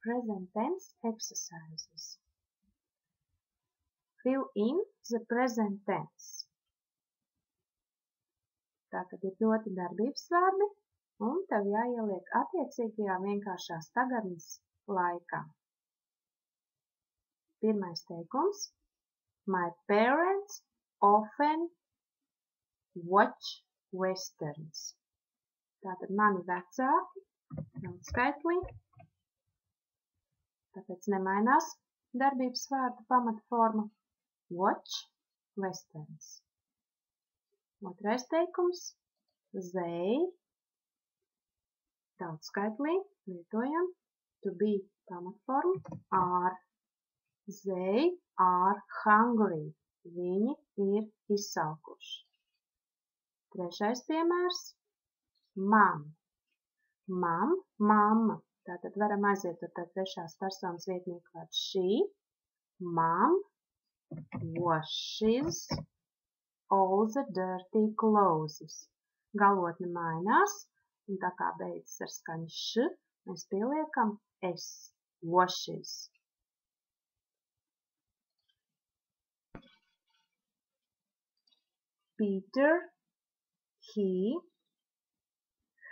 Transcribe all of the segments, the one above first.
present tense exercises. Fill in the present tense. Tātad ir doti darbības vārdi, un tev jāieliek attiecīgajā vienkāršās tagadnes laikā. Pirmais teikums. My parents often watch westerns. Tātad mani vecāki, daudzskaitlī, tāpēc nemainās darbības vārda pamatforma. Watch westerns. Otrais teikums. They, daudzskaitlī, lietojam to be pamatformu are. They are hungry. Viņi ir izsalkuši. Trešais piemērs. Mom. Mom, mamma. Tātad varam aiziet ar trešās personas vietnieku vārdu she. Mom washes all the dirty clothes. Galotne mainās, un tā kā beidzas ar skaņu š, mēs pieliekam s. Washes. Peter, he,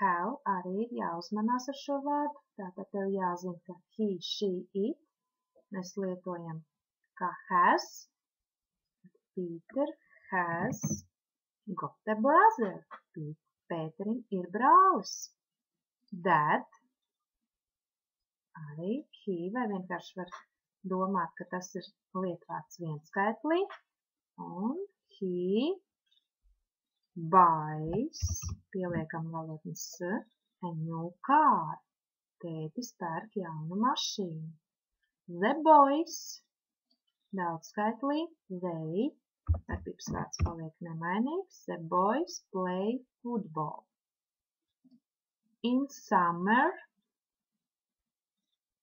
have arī ir jāuzmanās ar šo vārdu. Tātad tev jāzina, ka he, she, it. Mēs lietojam kā has. Peter has got a brother. Pēterim ir brālis. Dad. Arī he vai vienkārši var domāt, ka tas ir lietvārds vienskaitlī. Un he buys, pieliekam galotni s, a new car. Tētis pērk jaunu mašīnu. The boys, daudzskaitlī, they, darbības vārds paliek nemainīgs. The boys play football. In summer,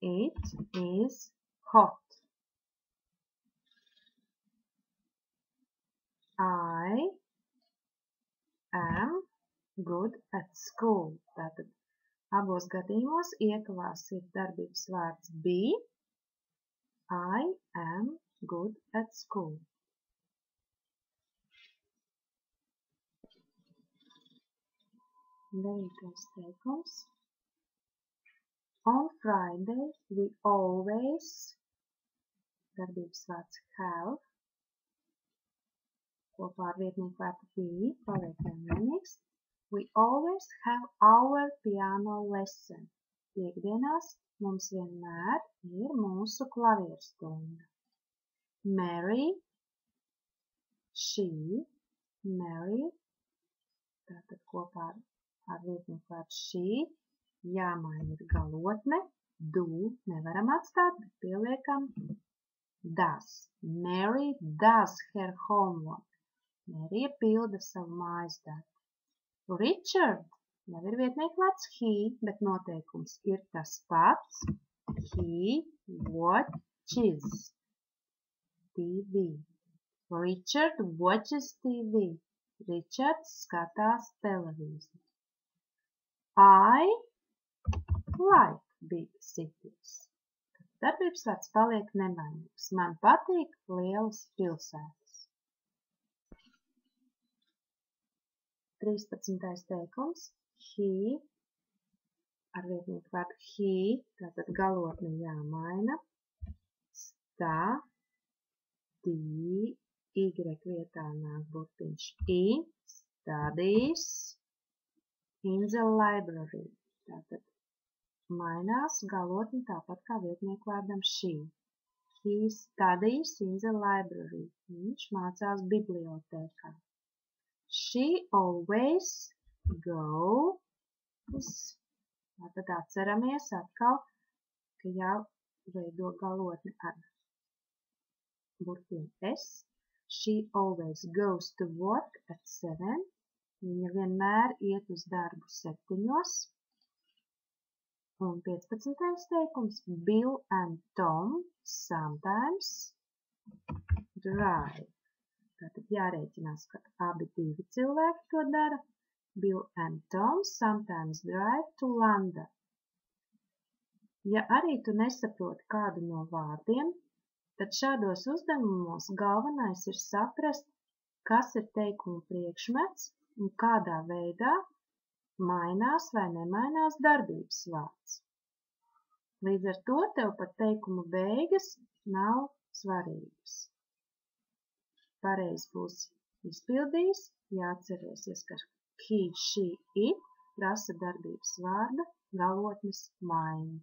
it is hot. I am good at school. Tātad abos gadījumos iekavās ir darbības vārds be. I am good at school. Devītais teikums. On Friday we always, darbības vārds have, kopā ar vietnieku vārdu be, paliek nemainīgs. We always have our piano lesson. Piektdienās mums vienmēr ir mūsu klavierstunda. Mary, she, Mary, tātad kopā ar vietnieku vārdu she, jāmaina ir galotne, do nevaram atstāt, bet pieliekam does. Mary does her homework. Mērija pilda savu mājas darbu. Richard, jau ir vietnieku vārds he, bet noteikums ir tas pats. He watches TV. Richard watches TV. Richards skatās televīziju. I like big cities. Darbības vārds paliek nemainīgs. Man patīk lielas pilsētas. 13. teikums. He, ar vietnieku vārdu he, tātad galotne jāmaina. Sta, di, y vietā nāk burtiņš i, studies in the library. Tātad mainās galotni tāpat kā vietnieku vārdam she. He studies in the library. Viņš mācās bibliotēkā. She always goes. Tātad atceramies atkal, ka jāveido galotni ar burtiem s. She always goes to work at 7. Viņa vienmēr iet uz darbu 7. Un 15. teikums. Bill and Tom sometimes drive. Tātad jārēķinās, ka abi divi cilvēki to dara. Bill and Tom sometimes drive to London. Ja arī tu nesaproti kādu no vārdiem, tad šādos uzdevumos galvenais ir saprast, kas ir teikuma priekšmets un kādā veidā mainās vai nemainās darbības vārds. Līdz ar to tev pat teikuma beigas nav svarīgas. Pareizi būsi izpildījis, jāatcerēsies, ka he, she, it prasa darbības vārda galotnes maiņu.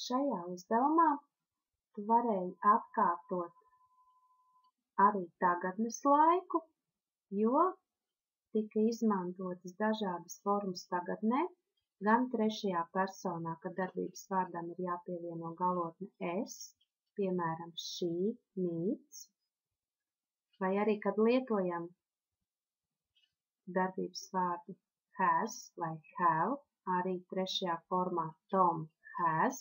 Šajā uzdevumā tu varēji atkārtot arī tagadnes laiku, jo tika izmantotas dažādas formas tagadnē, gan trešajā personā, kad darbības vārdam ir jāpievieno galotne es, piemēram, she meets, vai arī, kad lietojam darbības vārdu has vai have, arī trešajā formā Tom has,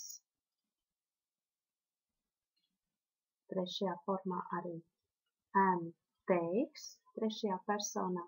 trešajā formā arī Anne takes, trešajā personā,